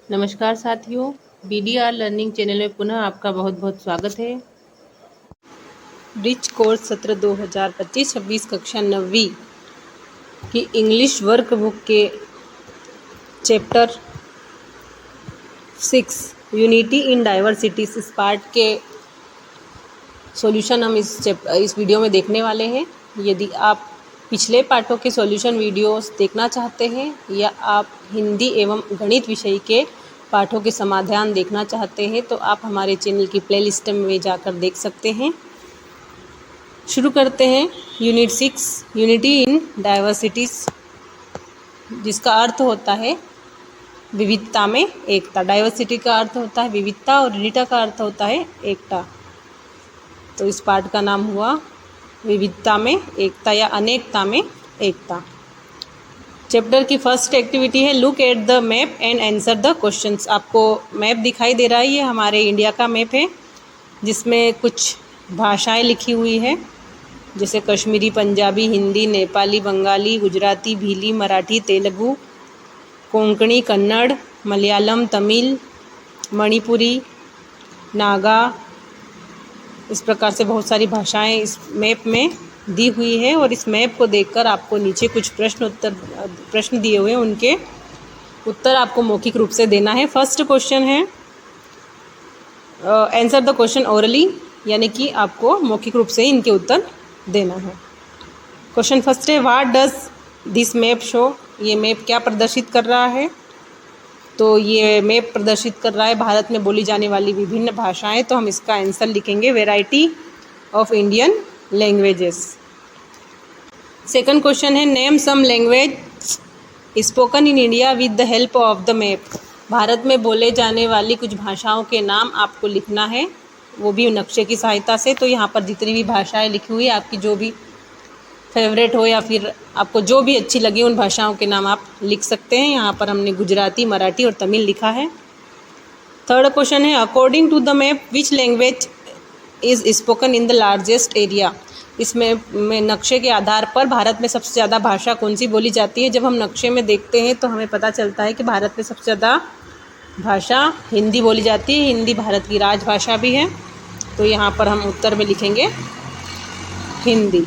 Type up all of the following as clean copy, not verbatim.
नमस्कार साथियों, BDR learning channel में पुनः आपका बहुत बहुत स्वागत है। ब्रिज कोर्स सत्र 2025-26 कक्षा 9वीं की इंग्लिश वर्कबुक के चैप्टर 6 यूनिटी इन डाइवर्सिटी इस पार्ट के सॉल्यूशन हम इस वीडियो में देखने वाले हैं। यदि आप पिछले पाठों के सॉल्यूशन वीडियोस देखना चाहते हैं या आप हिंदी एवं गणित विषय के पाठों के समाधान देखना चाहते हैं तो आप हमारे चैनल की प्लेलिस्ट में जाकर देख सकते हैं। शुरू करते हैं। यूनिट 6 यूनिटी इन डाइवर्सिटीज, जिसका अर्थ होता है विविधता में एकता। डाइवर्सिटी का अर्थ होता है विविधता और यूनिटा का अर्थ होता है एकता। तो इस पाठ का नाम हुआ विविधता में एकता या अनेकता में एकता। चैप्टर की फर्स्ट एक्टिविटी है look at the map and answer the questions. आपको मैप दिखाई दे रहा है, ये हमारे इंडिया का मैप है जिसमें कुछ भाषाएं लिखी हुई है जैसे कश्मीरी, पंजाबी, हिंदी, नेपाली, बंगाली, गुजराती, भीली, मराठी, तेलुगु, कोंकणी, कन्नड़, मलयालम, तमिल, मणिपुरी, नागा। इस प्रकार से बहुत सारी भाषाएं इस मैप में दी हुई है और इस मैप को देखकर आपको नीचे कुछ प्रश्न दिए हुए हैं, उनके उत्तर आपको मौखिक रूप से देना है। फर्स्ट क्वेश्चन है आंसर द क्वेश्चन ओरली, यानी कि आपको मौखिक रूप से इनके उत्तर देना है। क्वेश्चन फर्स्ट है what does this map show. ये मैप क्या प्रदर्शित कर रहा है? तो ये मैप प्रदर्शित कर रहा है भारत में बोली जाने वाली विभिन्न भाषाएं। तो हम इसका आंसर लिखेंगे variety of Indian languages. Second question है name some language spoken in India with the help of the map. Bharat में बोले जाने वाली कुछ भाषाओं के नाम आपको लिखना है, वो भी नक्शे की सहायता से। तो यहाँ पर जितनी भी भाषाएं लिखी हुई है, आपकी जो भी फेवरेट हो या फिर आपको जो भी अच्छी लगे उन भाषाओं के नाम आप लिख सकते हैं। यहाँ पर हमने गुजराती, मराठी और तमिल लिखा है। थर्ड क्वेश्चन है according to the map which language is spoken in the largest area. इसमें नक्शे के आधार पर भारत में सबसे ज़्यादा भाषा कौन सी बोली जाती है। जब हम नक्शे में देखते हैं तो हमें पता चलता है कि भारत में सबसे ज़्यादा भाषा हिंदी बोली जाती है। हिंदी भारत की राजभाषा भी है। तो यहाँ पर हम उत्तर में लिखेंगे Hindi.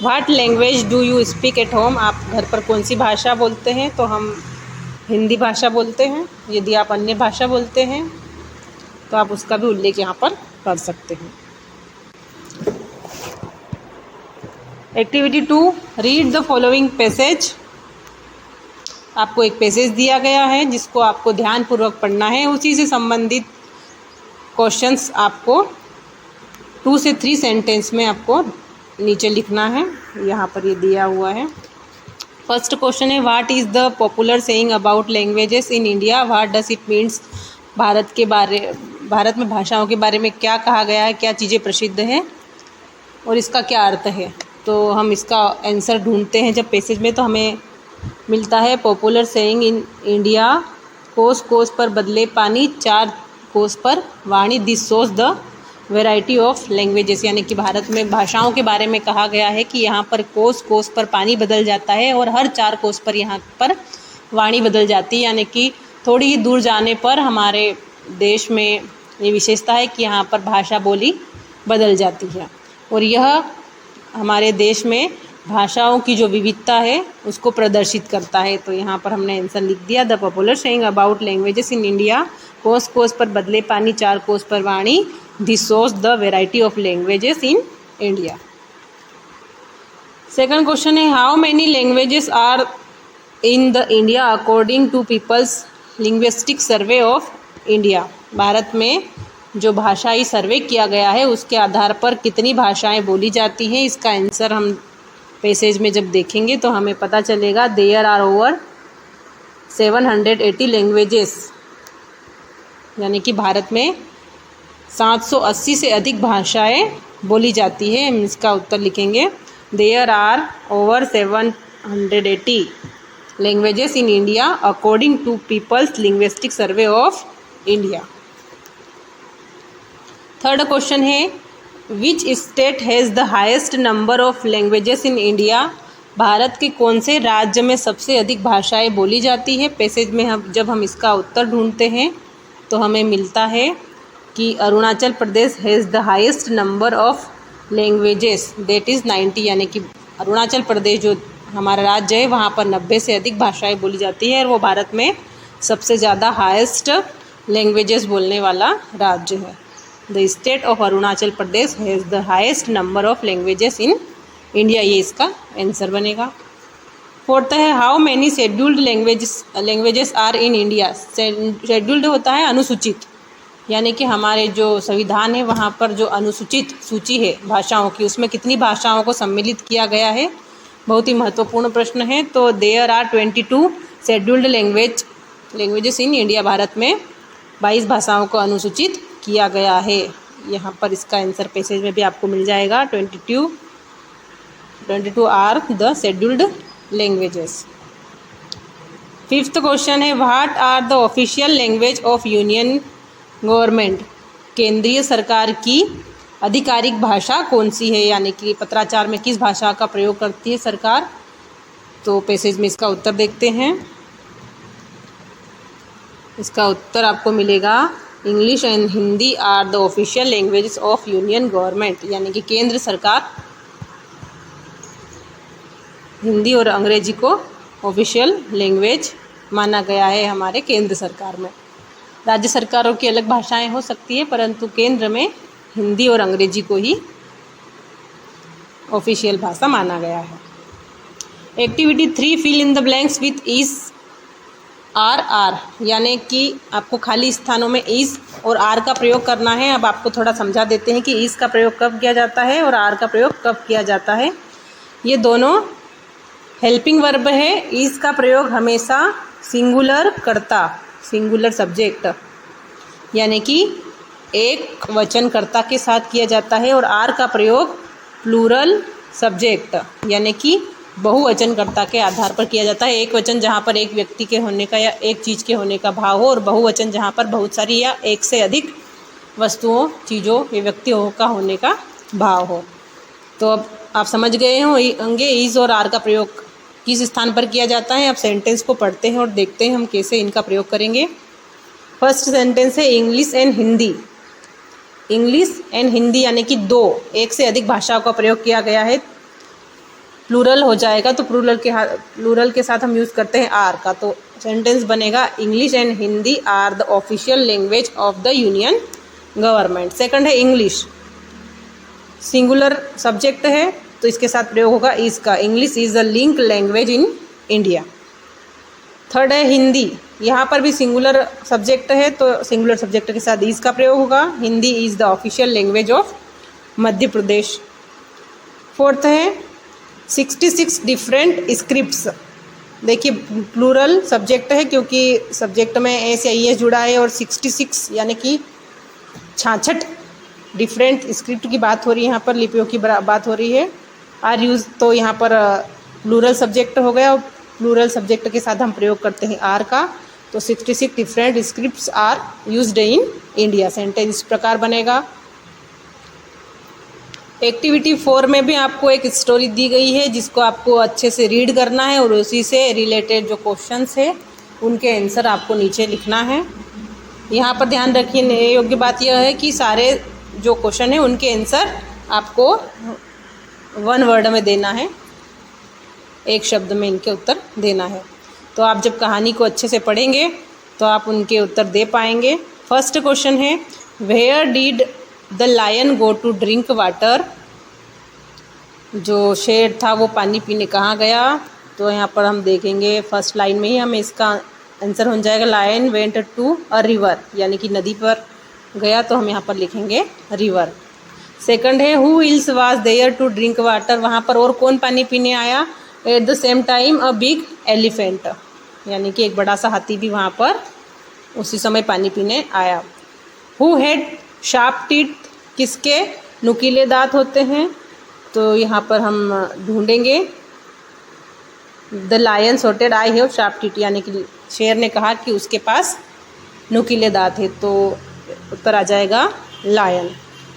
What language do you speak at home. आप घर पर कौन सी भाषा बोलते हैं? तो हम हिंदी भाषा बोलते हैं। यदि आप अन्य भाषा बोलते हैं तो आप उसका भी उल्लेख यहाँ पर कर सकते हैं। Activity 2 read the following passage. आपको एक पैसेज दिया गया है जिसको आपको ध्यानपूर्वक पढ़ना है। उसी से संबंधित क्वेश्चंस आपको 2 से 3 सेंटेंस में आपको नीचे लिखना है। यहाँ पर ये दिया हुआ है। फर्स्ट क्वेश्चन है what is the popular saying about languages in India. What does it means. Bharat में भाषाओं के बारे में क्या कहा गया है, क्या चीज़ें प्रसिद्ध हैं और इसका क्या अर्थ है। तो हम इसका आंसर ढूंढते हैं जब पैसेज में, तो हमें मिलता है पॉपुलर सेइंग इन इंडिया कोस कोस पर बदले पानी, 4 कोस पर वाणी, this shows the variety of languages. यानी कि भारत में भाषाओं के बारे में कहा गया है कि यहाँ पर कोस कोस पर पानी बदल जाता है और हर 4 कोस पर यहाँ पर वाणी बदल जाती है। यानी कि थोड़ी ही दूर जाने पर हमारे देश में ये विशेषता है कि यहाँ पर भाषा बोली बदल जाती है और यह हमारे देश में भाषाओं की जो विविधता है उसको प्रदर्शित करता है। तो यहाँ पर हमने आंसर लिख दिया the popular saying about languages in India कोस कोस पर बदले पानी, 4 कोस पर वाणी, this shows the variety of languages in India. Second question है how many languages are in the India according to people's linguistic survey of India. Bharat में जो भाषाई सर्वे किया गया है उसके आधार पर कितनी भाषाएं बोली जाती हैं। इसका आंसर हम पैसेज में जब देखेंगे तो हमें पता चलेगा देयर आर ओवर 780 लैंग्वेजेस। यानी कि भारत में 780 से अधिक भाषाएं बोली जाती है। हम इसका उत्तर लिखेंगे there are over 780 languages in India according to people's linguistic survey of India. Third question है which state has the highest number of languages in India. Bharat के कौन से राज्य में सबसे अधिक भाषाएं बोली जाती है? पैसेज में हम इसका उत्तर ढूंढते हैं तो हमें मिलता है कि Arunachal Pradesh has the highest number of languages, that is 90, यानी कि अरुणाचल प्रदेश जो हमारा राज्य है वहाँ पर 90 से अधिक भाषाएं बोली जाती है और वो भारत में सबसे ज़्यादा हाईएस्ट लैंग्वेजेस बोलने वाला राज्य है। The state of Arunachal Pradesh has the highest number of languages in India, ये इसका आंसर बनेगा। फोर्थ है how many scheduled languages are in India. Scheduled होता है अनुसूचित, यानी कि हमारे जो संविधान है वहाँ पर जो अनुसूचित सूची है भाषाओं की, उसमें कितनी भाषाओं को सम्मिलित किया गया है, बहुत ही महत्वपूर्ण प्रश्न है। तो there are 22 scheduled languages in India. Bharat में 22 भाषाओं को अनुसूचित किया गया है। यहाँ पर इसका आंसर पैसेज में भी आपको मिल जाएगा। 22 are the scheduled languages. Fifth question है what are the official language of union government. केंद्रीय सरकार की आधिकारिक भाषा कौन सी है, यानी कि पत्राचार में किस भाषा का प्रयोग करती है सरकार। तो पैसेज में इसका उत्तर देखते हैं। इसका उत्तर आपको मिलेगा English and Hindi are the official languages of union government, यानी कि केंद्र सरकार हिंदी और अंग्रेजी को ऑफिशियल लैंग्वेज माना गया है हमारे केंद्र सरकार में। राज्य सरकारों की अलग भाषाएं हो सकती है, परंतु केंद्र में हिंदी और अंग्रेजी को ही ऑफिशियल भाषा माना गया है। Activity 3 fill in the blanks with is are, यानी कि आपको खाली स्थानों में इज और आर का प्रयोग करना है। अब आपको थोड़ा समझा देते हैं कि इज का प्रयोग कब किया जाता है और आर का प्रयोग कब किया जाता है। ये दोनों हेल्पिंग वर्ब है। इज का प्रयोग हमेशा सिंगुलर कर्ता, सिंगुलर सब्जेक्ट, यानी कि एक वचन कर्ता के साथ किया जाता है, और आर का प्रयोग प्लूरल सब्जेक्ट, यानी कि बहुवचन कर्ता के आधार पर किया जाता है। एक वचन जहाँ पर एक व्यक्ति के होने का या एक चीज़ के होने का भाव हो, और बहुवचन जहाँ पर बहुत सारी या एक से अधिक वस्तुओं, चीज़ों या व्यक्तियों का होने का भाव हो। तो अब आप समझ गए होंगे इज और आर का प्रयोग किस स्थान पर किया जाता है। अब सेंटेंस को पढ़ते हैं और देखते हैं हम कैसे इनका प्रयोग करेंगे। फर्स्ट सेंटेंस है English and Hindi. English and Hindi यानी कि एक से अधिक भाषाओं का प्रयोग किया गया है। प्लूरल हो जाएगा तो प्लूरल के साथ हम यूज़ करते हैं आर का। तो सेंटेंस बनेगा English and Hindi are the official language of the union government. Second है इंग्लिश, सिंगुलर सब्जेक्ट है तो इसके साथ प्रयोग होगा इज का। English is a link language in India. Third है हिंदी, यहाँ पर भी सिंगुलर सब्जेक्ट है तो सिंगुलर सब्जेक्ट के साथ इज का प्रयोग होगा। Hindi is the official language of Madhya Pradesh. Fourth है 66 डिफरेंट स्क्रिप्ट्स। देखिए प्लूरल सब्जेक्ट है क्योंकि सब्जेक्ट में एस या ई एस जुड़ा है, और 66 यानी कि 66 डिफरेंट स्क्रिप्ट की बात हो रही है, यहाँ पर लिपियों की बात हो रही है। आर यूज तो यहाँ पर प्लूरल सब्जेक्ट हो गया, और प्लूरल सब्जेक्ट के साथ हम प्रयोग करते हैं आर का। तो 66 different scripts are used in India. Sentence इस प्रकार बनेगा। एक्टिविटी 4 में भी आपको एक स्टोरी दी गई है जिसको आपको अच्छे से रीड करना है, और उसी से रिलेटेड जो क्वेश्चंस है उनके आंसर आपको नीचे लिखना है। यहाँ पर ध्यान रखिए योग्य बात यह है कि सारे जो क्वेश्चन है उनके आंसर आपको 1 वर्ड में देना है, एक शब्द में इनके उत्तर देना है। तो आप जब कहानी को अच्छे से पढ़ेंगे तो आप उनके उत्तर दे पाएंगे। फर्स्ट क्वेश्चन है where did the lion go to drink water. जो शेर था वो पानी पीने कहाँ गया। तो यहाँ पर हम देखेंगे फर्स्ट लाइन में ही हमें इसका आंसर हो जाएगा lion went to a river, यानी कि नदी पर गया, तो हम यहाँ पर लिखेंगे रिवर। सेकंड है who else was there to drink water. वहाँ पर और कौन पानी पीने आया। At the same time a big elephant, यानी कि एक बड़ा सा हाथी भी वहाँ पर उसी समय पानी पीने आया। हु हैड शार्प टीथ, किसके नुकीले दांत होते हैं। तो यहाँ पर हम ढूंढेंगे the lion shouted I have sharp teeth, यानी कि शेर ने कहा कि उसके पास नुकीले दांत है, तो उत्तर आ जाएगा lion.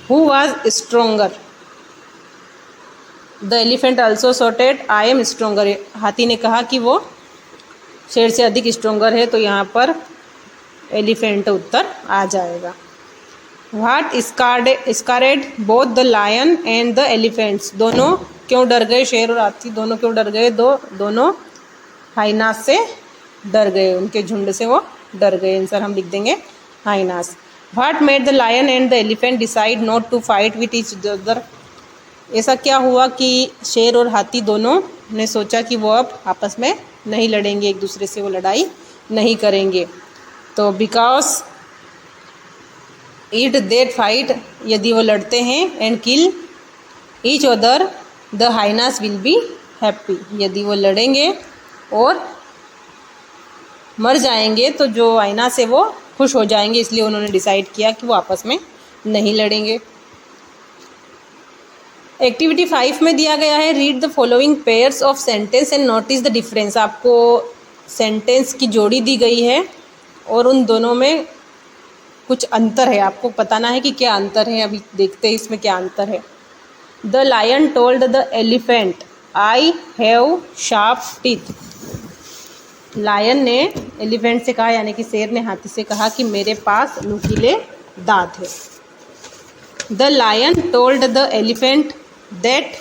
Who was stronger, the elephant also shouted I am stronger. हाथी ने कहा कि वो शेर से अधिक स्ट्रोंगर है, तो यहाँ पर एलिफेंट उत्तर आ जाएगा। What scared both the lion and the elephants. दोनों क्यों डर गए, शेर और हाथी दोनों क्यों डर गए? दोनों हाइनास से डर गए, उनके झुंड से वो डर गए। आंसर हम लिख देंगे hyenas. What made the lion and the elephant decide not to fight with each other. ऐसा क्या हुआ कि शेर और हाथी दोनों ने सोचा कि वो अब आपस में नहीं लड़ेंगे, एक दूसरे से वो लड़ाई नहीं करेंगे? तो बिकॉज इट देट फाइट, यदि वो लड़ते हैं, and kill each other the hyenas will be happy. यदि वो लड़ेंगे और मर जाएंगे तो जो हाइनास है वो खुश हो जाएंगे, इसलिए उन्होंने डिसाइड किया कि वो आपस में नहीं लड़ेंगे। एक्टिविटी 5 में दिया गया है read the following pairs of sentence and notice the difference. आपको सेंटेंस की जोड़ी दी गई है और उन दोनों में कुछ अंतर है, आपको बताना है कि क्या अंतर है। अभी देखते हैं इसमें क्या अंतर है। The lion told the elephant I have sharp teeth. Lion ने एलिफेंट से कहा, यानी कि शेर ने हाथी से कहा कि मेरे पास नुकीले दांत है। The lion told the elephant that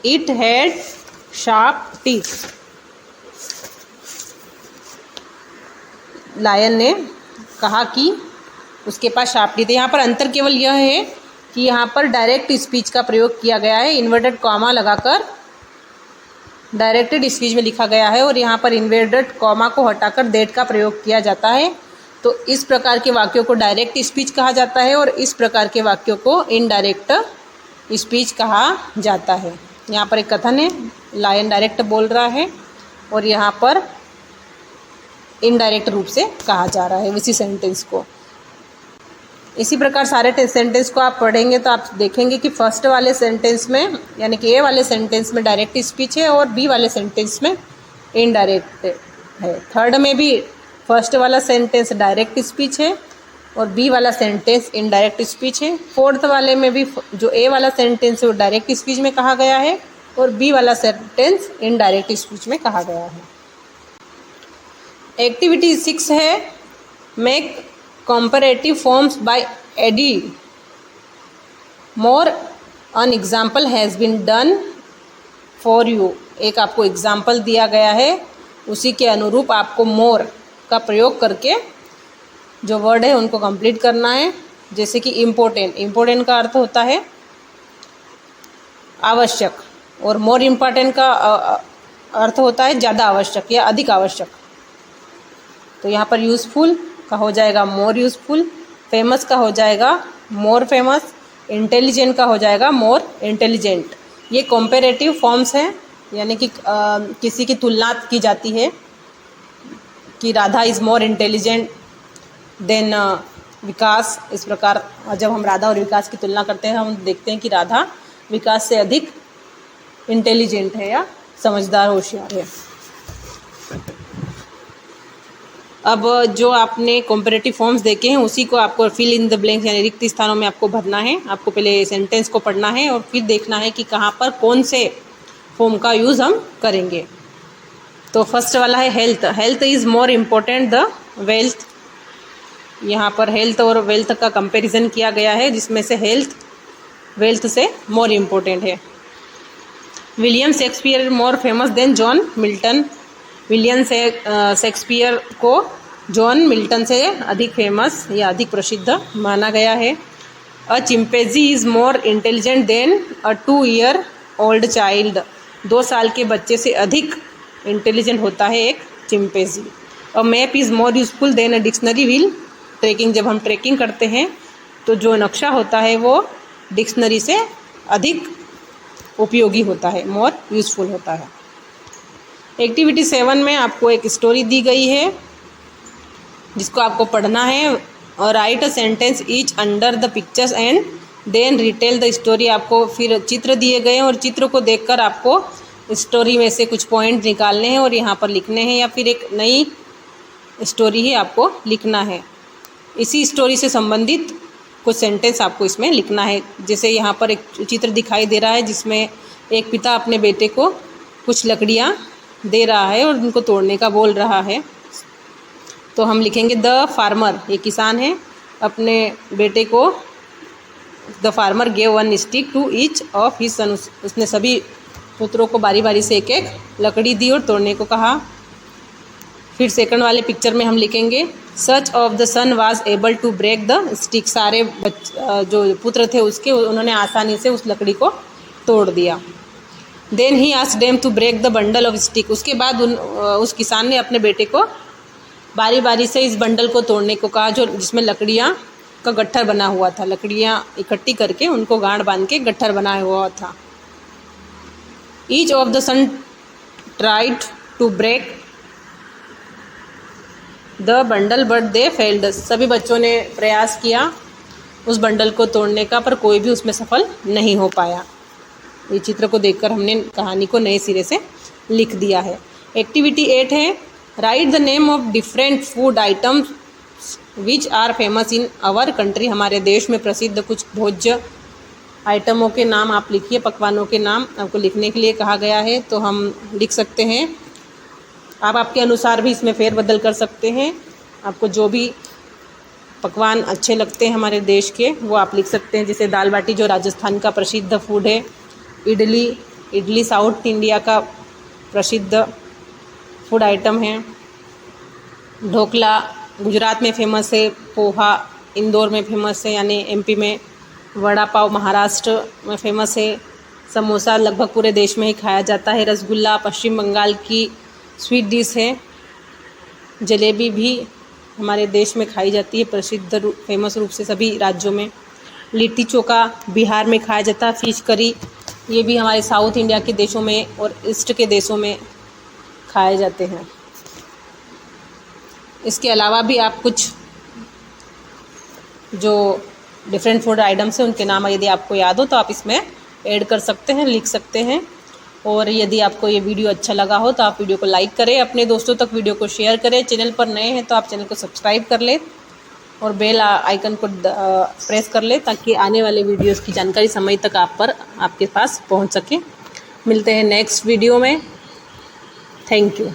it had sharp teeth. Lion ने कहा कि उसके पास शार्प टीथ है। यहाँ पर अंतर केवल यह है कि यहाँ पर डायरेक्ट स्पीच का प्रयोग किया गया है, इन्वर्टेड कॉमा लगाकर डायरेक्टेड स्पीच में लिखा गया है, और यहाँ पर इन्वर्टेड कॉमा को हटाकर दैट का प्रयोग किया जाता है। तो इस प्रकार के वाक्यों को डायरेक्ट स्पीच कहा जाता है और इस प्रकार के वाक्यों को इनडायरेक्ट स्पीच कहा जाता है। यहाँ पर एक कथन है, लायन डायरेक्ट बोल रहा है और यहाँ पर इनडायरेक्ट रूप से कहा जा रहा है उसी सेंटेंस को। इसी प्रकार सारे सेंटेंस को आप पढ़ेंगे तो आप देखेंगे कि फर्स्ट वाले सेंटेंस में, यानी कि ए वाले सेंटेंस में डायरेक्ट स्पीच है और बी वाले सेंटेंस में इनडायरेक्ट है। थर्ड में भी फर्स्ट वाला सेंटेंस डायरेक्ट स्पीच है और बी वाला सेंटेंस इनडायरेक्ट स्पीच है। फोर्थ वाले में भी जो ए वाला सेंटेंस है वो डायरेक्ट स्पीच में कहा गया है और बी वाला सेंटेंस इनडायरेक्ट स्पीच में कहा गया है। एक्टिविटी 6 है make comparative forms by adding more। an example has been done for you। एक आपको एग्जाम्पल दिया गया है, उसी के अनुरूप आपको more का प्रयोग करके जो वर्ड है उनको कंप्लीट करना है। जैसे कि इम्पोर्टेंट, इम्पोर्टेंट का अर्थ होता है आवश्यक, और मोर इम्पोर्टेंट का अर्थ होता है ज़्यादा आवश्यक या अधिक आवश्यक। तो यहाँ पर यूज़फुल का हो जाएगा मोर यूज़फुल, फेमस का हो जाएगा मोर फेमस, इंटेलिजेंट का हो जाएगा मोर इंटेलिजेंट। ये कंपैरेटिव फॉर्म्स हैं, यानी कि किसी की तुलना की जाती है कि Radha is more intelligent than Vikas. इस प्रकार जब हम राधा और विकास की तुलना करते हैं, हम देखते हैं कि राधा विकास से अधिक इंटेलिजेंट है या समझदार होशियार है। अब जो आपने कॉम्परेटिव फॉर्म्स देखे हैं उसी को आपको फिल इन द ब्लैंक्स यानी रिक्त स्थानों में आपको भरना है। आपको पहले सेंटेंस को पढ़ना है और फिर देखना है कि कहाँ पर कौन से फॉर्म का यूज़ हम करेंगे। तो फर्स्ट वाला है health. Health is more important the wealth. यहाँ पर हेल्थ और वेल्थ का कंपैरिजन किया गया है, जिसमें से हेल्थ वेल्थ से मोर इम्पोर्टेंट है। William Shakespeare more famous than John Milton. William Shakespeare को जॉन मिल्टन से अधिक फेमस या अधिक प्रसिद्ध माना गया है। A chimpanzee is more intelligent than a 2 year old child. 2 साल के बच्चे से अधिक इंटेलिजेंट होता है एक chimpanzee. A map is more useful than a dictionary while trekking. जब हम ट्रैकिंग करते हैं तो जो नक्शा होता है वो डिक्शनरी से अधिक उपयोगी होता है, मोर यूजफुल होता है। एक्टिविटी 7 में आपको एक स्टोरी दी गई है जिसको आपको पढ़ना है और write a sentence each under the pictures and then retell the story. आपको फिर चित्र दिए गए हैं और चित्र को देखकर आपको स्टोरी में से कुछ पॉइंट निकालने हैं और यहाँ पर लिखने हैं, या फिर एक नई स्टोरी ही आपको लिखना है। इसी स्टोरी से संबंधित कुछ सेंटेंस आपको इसमें लिखना है। जैसे यहाँ पर एक चित्र दिखाई दे रहा है जिसमें एक पिता अपने बेटे को कुछ लकड़ियाँ दे रहा है और उनको तोड़ने का बोल रहा है। तो हम लिखेंगे द फार्मर, ये किसान है, अपने बेटे को the farmer gave one stick to each of his son, उसने सभी पुत्रों को बारी बारी से एक एक लकड़ी दी और तोड़ने को कहा। फिर सेकंड वाले पिक्चर में हम लिखेंगे such of the son was able to break the stick, सारे जो पुत्र थे उसके, उन्होंने आसानी से उस लकड़ी को तोड़ दिया। Then he asked them to break the bundle of stick, उसके बाद उस किसान ने अपने बेटे को बारी बारी से इस बंडल को तोड़ने को कहा, जो जिसमें लकड़ियाँ का गट्ठर बना हुआ था, लकड़ियाँ इकट्ठी करके उनको गांठ बांध के गट्ठर बनाया हुआ था। Each of the son tried to break the bundle but they failed, सभी बच्चों ने प्रयास किया उस बंडल को तोड़ने का, पर कोई भी उसमें सफल नहीं हो पाया। ये चित्र को देखकर हमने कहानी को नए सिरे से लिख दिया है। एक्टिविटी 8 है write the name of different food items which are famous in our country, हमारे देश में प्रसिद्ध कुछ भोज्य आइटमों के नाम आप लिखिए, पकवानों के नाम आपको लिखने के लिए कहा गया है। तो हम लिख सकते हैं, आप आपके अनुसार भी इसमें फेरबदल कर सकते हैं। आपको जो भी पकवान अच्छे लगते हैं हमारे देश के वो आप लिख सकते हैं। जैसे दाल बाटी जो राजस्थान का प्रसिद्ध फूड है, इडली साउथ इंडिया का प्रसिद्ध फूड आइटम है, ढोकला गुजरात में फेमस है, पोहा इंदौर में फेमस है यानी एमपी में, वड़ा पाव महाराष्ट्र में फेमस है, समोसा लगभग पूरे देश में ही खाया जाता है, रसगुल्ला पश्चिम बंगाल की स्वीट डिश है, जलेबी भी हमारे देश में खाई जाती है प्रसिद्ध फेमस रूप से सभी राज्यों में, लिट्टी चोखा बिहार में खाया जाता है, फिश करी ये भी हमारे साउथ इंडिया के देशों में और ईस्ट के देशों में खाए जाते हैं। इसके अलावा भी आप कुछ जो डिफरेंट फूड आइटम्स हैं उनके नाम यदि आपको याद हो तो आप इसमें ऐड कर सकते हैं, लिख सकते हैं। और यदि आपको ये वीडियो अच्छा लगा हो तो आप वीडियो को लाइक करें, अपने दोस्तों तक वीडियो को शेयर करें, चैनल पर नए हैं तो आप चैनल को सब्सक्राइब कर लें और बेल आइकन को प्रेस कर लें ताकि आने वाले वीडियोस की जानकारी समय तक आपके पास पहुंच सके। मिलते हैं नेक्स्ट वीडियो में। Thank you.